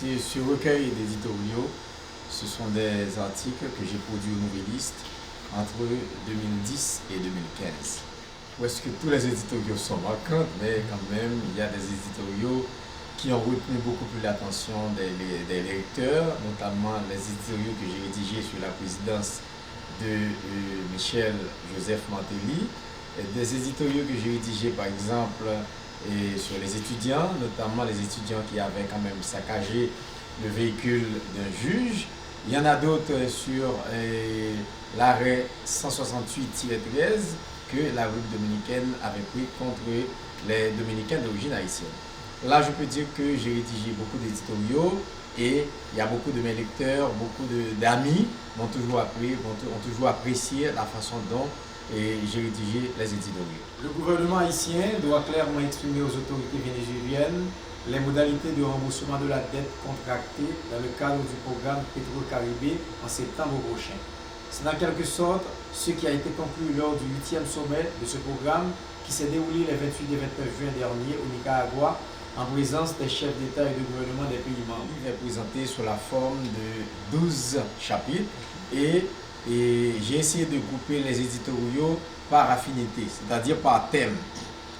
C'est ce recueil d'éditoriaux. Ce sont des articles que j'ai produits au Nouvelliste entre 2010 et 2015. Où est-ce que tous les éditoriaux sont marquants, mais quand même, il y a des éditoriaux qui ont retenu beaucoup plus l'attention des lecteurs, notamment les éditoriaux que j'ai rédigés sur la présidence de Michel Joseph Martelly, et des éditoriaux que j'ai rédigés par exemple sur les étudiants, notamment les étudiants qui avaient quand même saccagé le véhicule d'un juge. Il y en a d'autres sur l'arrêt 168-13 que la République dominicaine avait pris contre les dominicains d'origine haïtienne. Là, je peux dire que j'ai rédigé beaucoup d'éditoriaux et il y a beaucoup de mes lecteurs, beaucoup d'amis ont toujours apprécié la façon dont j'ai rédigé les éditoriaux. Le gouvernement haïtien doit clairement exprimer aux autorités vénézuéliennes les modalités de remboursement de la dette contractée dans le cadre du programme Petro-Caribé en septembre prochain. C'est en quelque sorte ce qui a été conclu lors du 8e sommet de ce programme qui s'est déroulé les 28 et 29 juin dernier au Nicaragua en présence des chefs d'État et de gouvernement des pays membres. Il est présenté sous la forme de 12 chapitres et j'ai essayé de grouper les éditoriaux par affinité, c'est-à-dire par thème.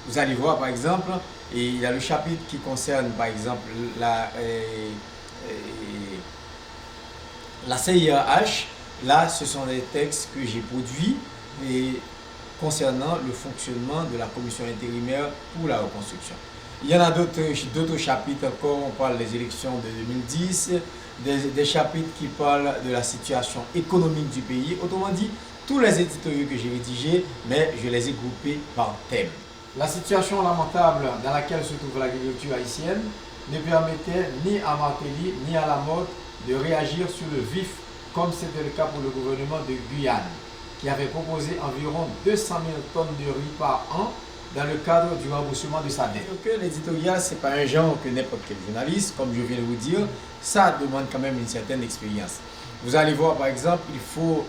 Vous allez voir par exemple, il y a le chapitre qui concerne par exemple la CIRH. Là, ce sont des textes que j'ai produits concernant le fonctionnement de la commission intérimaire pour la reconstruction. Il y en a d'autres chapitres encore, on parle des élections de 2010, des chapitres qui parlent de la situation économique du pays. Autrement dit, tous les éditoriaux que j'ai rédigés, mais je les ai groupés par thème. La situation lamentable dans laquelle se trouve l'agriculture haïtienne ne permettait ni à Martelly ni à Lamotte de réagir sur le vif, comme c'était le cas pour le gouvernement de Guyane, qui avait proposé environ 200 000 tonnes de riz par an dans le cadre du remboursement de sa dette. Donc l'éditorial, ce n'est pas un genre que n'importe quel journaliste, comme je viens de vous dire, ça demande quand même une certaine expérience. Vous allez voir par exemple, il faut,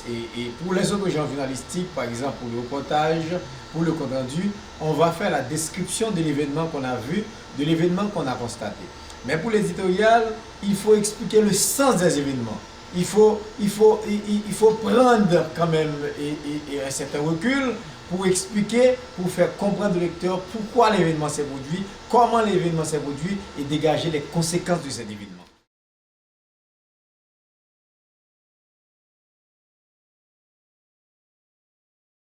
et pour les autres genres journalistiques, par exemple pour le reportage, pour le compte rendu, on va faire la description de l'événement qu'on a vu, de l'événement qu'on a constaté. Mais pour l'éditorial, il faut expliquer le sens des événements. Il faut prendre quand même un certain recul pour expliquer, pour faire comprendre au lecteur pourquoi l'événement s'est produit, comment l'événement s'est produit et dégager les conséquences de cet événement.